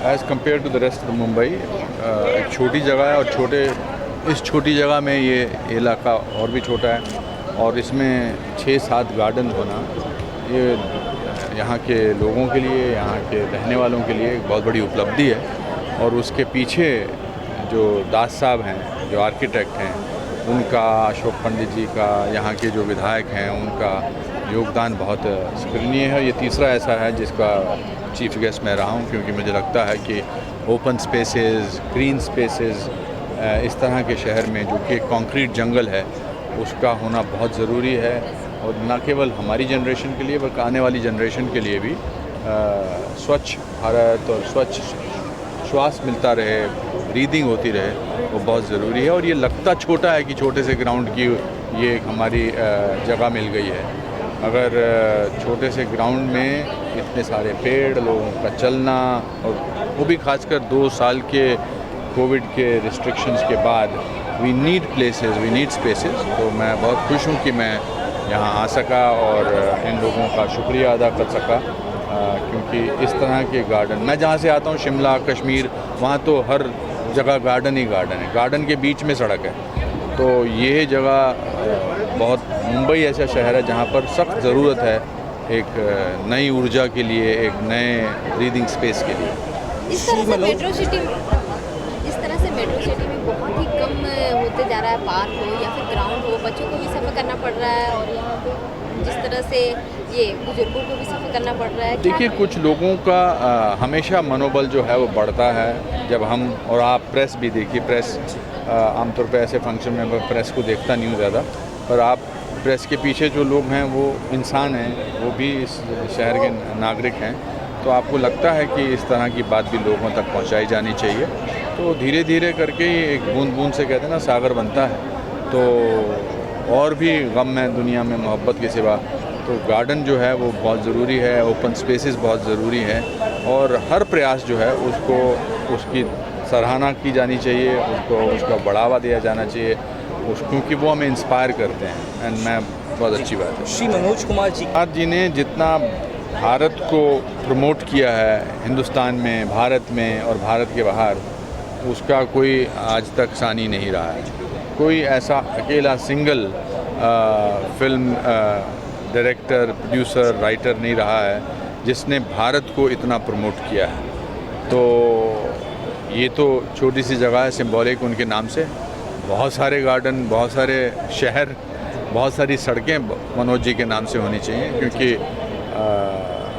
As compare to the rest of Mumbai एक छोटी जगह है और इस छोटी जगह में ये इलाका और भी छोटा है और इसमें 6-7 गार्डन होना ये यहाँ के लोगों के लिए, यहाँ के रहने वालों के लिए एक बहुत बड़ी उपलब्धि है। और उसके पीछे जो दास साहब हैं, जो आर्किटेक्ट हैं, उनका, अशोक पंडित जी का, यहाँ के जो विधायक हैं उनका योगदान बहुत स्मरणीय है। ये तीसरा ऐसा है जिसका चीफ गेस्ट मैं रहा हूँ, क्योंकि मुझे लगता है कि ओपन स्पेसेस, ग्रीन स्पेसेस इस तरह के शहर में जो कि एक कॉन्क्रीट जंगल है उसका होना बहुत ज़रूरी है। और न केवल हमारी जनरेशन के लिए बल्कि आने वाली जनरेशन के लिए भी स्वच्छ भारत और स्वच्छ श्वास मिलता रहे, ब्रीदिंग होती रहे, वो बहुत ज़रूरी है। और ये लगता छोटा है कि छोटे से ग्राउंड की ये एक हमारी जगह मिल गई है, अगर छोटे से ग्राउंड में इतने सारे पेड़, लोगों का चलना, और वो भी खासकर 2 साल के कोविड के रिस्ट्रिक्शंस के बाद, we need places, we need spaces. तो मैं बहुत खुश हूँ कि मैं यहाँ आ सका और इन लोगों का शुक्रिया अदा कर सका, क्योंकि इस तरह के गार्डन, मैं जहाँ से आता हूँ शिमला, कश्मीर, वहाँ तो हर जगह गार्डन ही गार्डन है, गार्डन के बीच में सड़क है। तो ये जगह बहुत, मुंबई ऐसा शहर है जहाँ पर सख्त ज़रूरत है एक नई ऊर्जा के लिए, एक नए ब्रीदिंग स्पेस के लिए। इस तरह से मेट्रो सिटी में बहुत ही कम होते जा रहा है, पार्क हो या फिर ग्राउंड हो, बच्चों को भी सफ़र करना पड़ रहा है और यहाँ पे जिस तरह से ये बुजुर्गों को भी सफ़र करना पड़ रहा है। देखिए, कुछ लोगों का हमेशा मनोबल जो है वो बढ़ता है जब हम, और आप प्रेस भी देखिए, प्रेस आमतौर पे ऐसे फंक्शन में मैं प्रेस को देखता नहीं हूँ ज़्यादा, पर आप प्रेस के पीछे जो लोग हैं वो इंसान हैं, वो भी इस शहर के नागरिक हैं। तो आपको लगता है कि इस तरह की बात भी लोगों तक पहुंचाई जानी चाहिए। तो धीरे धीरे करके एक बूंद बूंद से, कहते हैं ना, सागर बनता है। तो और भी गम है दुनिया में मोहब्बत के सिवा, तो गार्डन जो है वो बहुत ज़रूरी है, ओपन स्पेसेस बहुत ज़रूरी है, और हर प्रयास जो है उसको, उसकी सराहना की जानी चाहिए, उसका बढ़ावा दिया जाना चाहिए, क्योंकि वो हमें इंस्पायर करते हैं। एंड मैं, बहुत अच्छी बात है। श्री मनोज कुमार जी ने जितना भारत को प्रमोट किया है हिंदुस्तान में, भारत में और भारत के बाहर, उसका कोई आज तक सानी नहीं रहा है। कोई ऐसा अकेला single film director, producer, writer नहीं रहा है जिसने भारत को इतना प्रमोट किया है। तो ये तो छोटी सी जगह है, सिंबॉलिक उनके नाम से। बहुत सारे गार्डन, बहुत सारे शहर, बहुत सारी सड़कें मनोज जी के नाम से होनी चाहिए, क्योंकि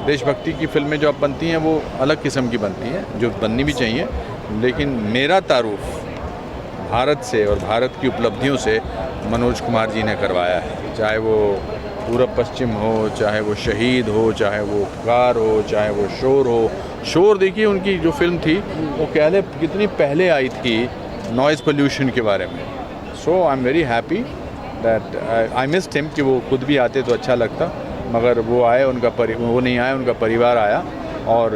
देशभक्ति की फिल्में जो अब बनती हैं वो अलग किस्म की बनती हैं, जो बननी भी चाहिए। लेकिन मेरा तारुफ भारत से और भारत की उपलब्धियों से मनोज कुमार जी ने करवाया है, चाहे वो पूरब पश्चिम हो, चाहे वो शहीद हो, चाहे वो उपकार हो, चाहे वो शोर हो। शोर देखिए, उनकी जो फिल्म थी वो कह ले कितनी पहले आई थी नॉइज़ पोल्यूशन के बारे में। So I am very happy that I missed him, कि वो खुद भी आते तो अच्छा लगता, मगर वो आए, वो नहीं आए, उनका परिवार आया। और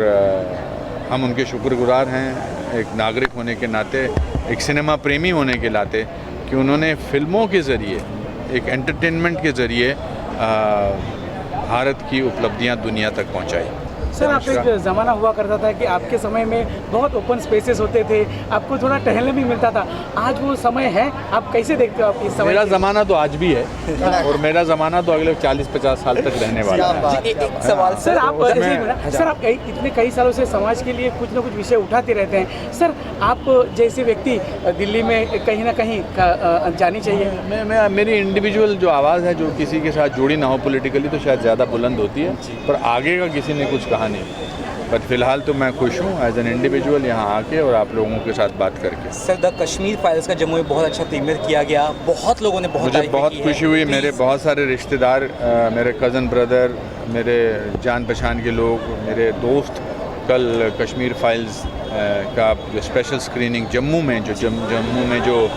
हम उनके शुक्रगुजार हैं एक नागरिक होने के नाते, एक सिनेमा प्रेमी होने के नाते, कि उन्होंने फिल्मों के ज़रिए, एक एंटरटेनमेंट के ज़रिए भारत की उपलब्धियां दुनिया तक पहुंचाई। सर, आप एक ज़माना हुआ करता था कि आपके समय में बहुत ओपन स्पेसेस होते थे, आपको थोड़ा टहलने भी मिलता था। आज वो समय है, आप कैसे देखते हो आप इस समय? मेरा ज़माना तो आज भी है और मेरा ज़माना तो अगले 40-50 साल तक रहने वाला है। एक सवाल सर, आप इतने कई सालों से समाज के लिए कुछ ना कुछ विषय उठाते रहते हैं। सर, आप जैसे व्यक्ति दिल्ली में कहीं ना कहीं जानी चाहिए। मेरी इंडिविजुअल जो आवाज़ है, जो किसी के साथ जुड़ी ना हो पॉलिटिकली, तो शायद ज़्यादा बुलंद होती है, पर आगे का किसी ने कुछ कहा नहीं। बट फिलहाल तो मैं खुश हूँ एज एन इंडिविजुअल यहाँ आके और आप लोगों के साथ बात करके। सर, द कश्मीर फाइल्स का जम्मू में बहुत अच्छा प्रीमियर किया गया, बहुत लोगों ने मुझे बहुत खुशी हुई। मेरे बहुत सारे रिश्तेदार, मेरे कज़न ब्रदर, मेरे जान पहचान के लोग, मेरे दोस्त, कल कश्मीर फाइल्स का जो स्पेशल स्क्रीनिंग जम्मू में, जम्मू में जो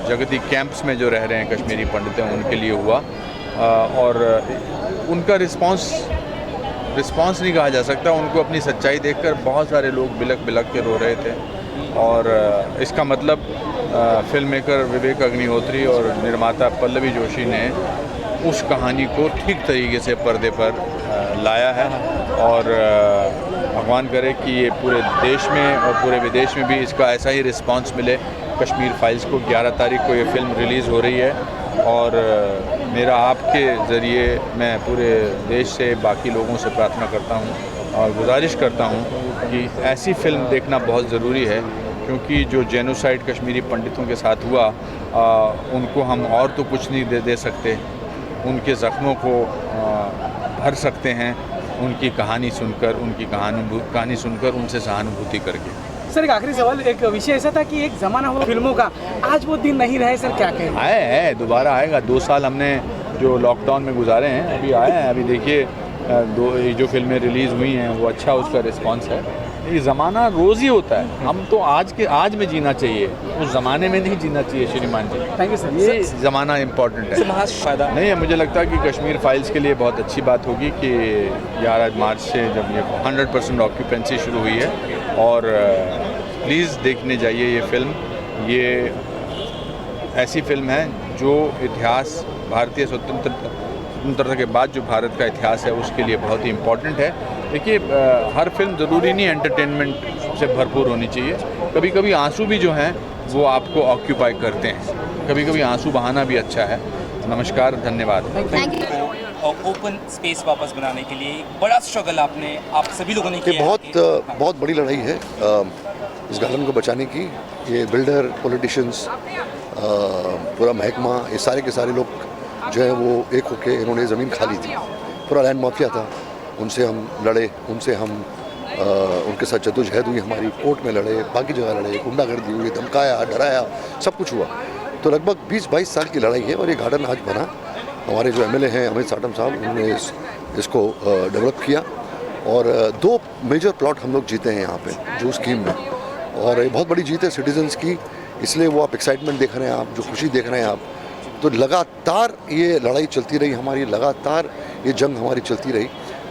जगती कैंप्स में जो रह रहे हैं कश्मीरी पंडित हैं, उनके लिए हुआ। और उनका रिस्पांस नहीं कहा जा सकता, उनको अपनी सच्चाई देखकर बहुत सारे लोग बिलक बिलक के रो रहे थे। और इसका मतलब फिल्म मेकर विवेक अग्निहोत्री और निर्माता पल्लवी जोशी ने उस कहानी को ठीक तरीके से पर्दे पर लाया है। और भगवान करे कि ये पूरे देश में और पूरे विदेश में भी इसका ऐसा ही रिस्पांस मिले। कश्मीर फाइल्स को 11 तारीख को ये फ़िल्म रिलीज़ हो रही है और मेरा आपके ज़रिए मैं पूरे देश से बाकी लोगों से प्रार्थना करता हूँ और गुजारिश करता हूँ कि ऐसी फ़िल्म देखना बहुत ज़रूरी है, क्योंकि जो जेनोसाइड कश्मीरी पंडितों के साथ हुआ उनको हम और तो कुछ नहीं दे सकते, उनके ज़ख्मों को भर सकते हैं उनकी कहानी सुनकर, उनकी कहानी सुनकर, उनसे सहानुभूति करके। सर एक आखिरी सवाल, एक विषय ऐसा था कि एक ज़माना हो फिल्मों का, आज वो दिन नहीं रहे सर, क्या कहें? आए है, दोबारा आएगा। 2 साल हमने जो लॉकडाउन में गुजारे हैं अभी आए हैं। अभी देखिए ये जो फिल्में रिलीज़ हुई हैं वो अच्छा उसका रिस्पांस है। ये ज़माना रोज़ ही होता है, हम तो आज में जीना चाहिए, उस ज़माने में नहीं जीना चाहिए श्रीमान जी। Thank you sir. ये ज़माना इम्पॉर्टेंट है। फायदा नहीं है, मुझे लगता है कि कश्मीर फाइल्स के लिए बहुत अच्छी बात होगी कि 11 मार्च से जब ये 100% ऑक्यूपेंसी शुरू हुई है और प्लीज़ देखने जाइए ये फ़िल्म। ये ऐसी फ़िल्म है जो इतिहास, भारतीय स्वतंत्रता के बाद जो भारत का इतिहास है उसके लिए बहुत ही इम्पॉर्टेंट है। देखिए हर फिल्म ज़रूरी नहीं एंटरटेनमेंट से भरपूर होनी चाहिए, कभी कभी आंसू भी जो हैं वो आपको ऑक्यूपाई करते हैं, कभी कभी आंसू बहाना भी अच्छा है। नमस्कार, धन्यवाद। Thank you. और ओपन स्पेस वापस बनाने के लिए एक बड़ा स्ट्रगल आप सभी लोगों ने ये किया है। बहुत बड़ी लड़ाई है इस गार्डन को बचाने की। ये बिल्डर, पॉलिटिशियंस, पूरा महकमा, ये सारे के सारे लोग जो है वो एक होके इन्होंने ज़मीन खा ली थी। पूरा लैंड माफिया था, उनसे हम लड़े, उनसे हम उनके साथ जद्दोजहद हुई हमारी, कोर्ट में लड़े, बाकी जगह लड़े, गुंडागर्दी हुई, धमकाया, डराया, सब कुछ हुआ। तो लगभग 20-22 साल की लड़ाई है और ये गार्डन आज बना। हमारे जो MLA हैं अमित साटम साहब, उन्होंने इसको डेवलप किया और 2 मेजर प्लॉट हम लोग जीते हैं यहाँ पे जो स्कीम में, और ये बहुत बड़ी जीत है सिटीजन्स की। इसलिए वो आप एक्साइटमेंट देख रहे हैं, आप जो खुशी देख रहे हैं आप, तो लगातार ये लड़ाई चलती रही हमारी, लगातार ये जंग हमारी चलती रही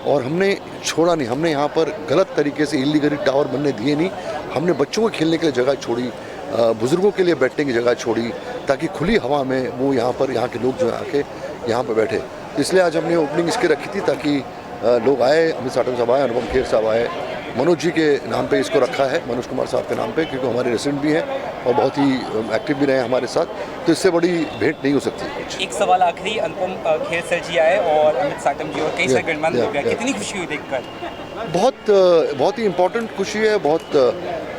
और हमने छोड़ा नहीं। हमने यहाँ पर गलत तरीके से इल्लीगली टावर बनने दिए नहीं, हमने बच्चों को खेलने के लिए जगह छोड़ी, बुज़ुर्गों के लिए बैठने की जगह छोड़ी, ताकि खुली हवा में वो यहाँ के लोग जो आके यहाँ पर बैठे। इसलिए आज हमने ओपनिंग इसके रखी थी ताकि लोग आए, अमित साटम साहब आए, अनुपम खेर साहब आए, मनोज जी के नाम पे इसको रखा है, मनोज कुमार साहब के नाम पे, क्योंकि हमारे रेसिडेंट भी हैं और बहुत ही एक्टिव भी रहे हमारे साथ। तो इससे बड़ी भेंट नहीं हो सकती कुछ। एक सवाल आखिरी, अनुपम खेर सर जी आए और अमित साटम जी और कई सारे गणमान्य लोग आए, कितनी खुशी हुई देखकर? बहुत ही इम्पोर्टेंट खुशी है। बहुत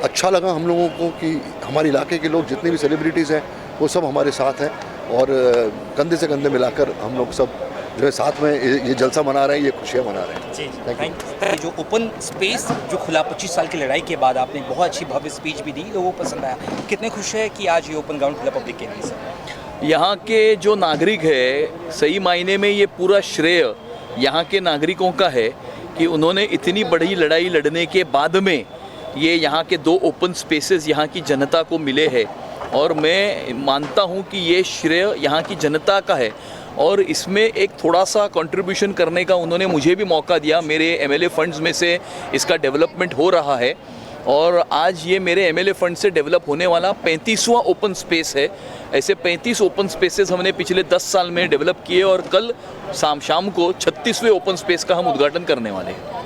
अच्छा लगा हम लोगों को कि हमारे इलाके के लोग जितने भी सेलिब्रिटीज़ हैं वो सब हमारे साथ हैं और कंधे से कंधे मिलाकर हम लोग सब जो है साथ में ये जलसा मना रहे हैं, ये खुशियाँ मना रहे हैं। जी, थैंक यू। जो ओपन स्पेस जो खुला 25 साल की लड़ाई के बाद आपने बहुत अच्छी भव्य स्पीच भी दी, लोगों को पसंद आया, कितने खुश है कि आज ये ओपन ग्राउंड खुला पब्लिक के लिए? यहाँ के जो नागरिक है, सही मायने में ये पूरा श्रेय यहाँ के नागरिकों का है कि उन्होंने इतनी बड़ी लड़ाई लड़ने के बाद में ये यहाँ के 2 ओपन स्पेसेस यहाँ की जनता को मिले हैं और मैं मानता हूँ कि ये श्रेय यहाँ की जनता का है और इसमें एक थोड़ा सा कंट्रीब्यूशन करने का उन्होंने मुझे भी मौका दिया। मेरे MLA फंड्स में से इसका डेवलपमेंट हो रहा है और आज ये मेरे MLA फंड से डेवलप होने वाला 35वां ओपन स्पेस है। ऐसे 35 ओपन स्पेसेस हमने पिछले 10 साल में डेवलप किए और कल शाम को 36वें ओपन स्पेस का हम उद्घाटन करने वाले हैं।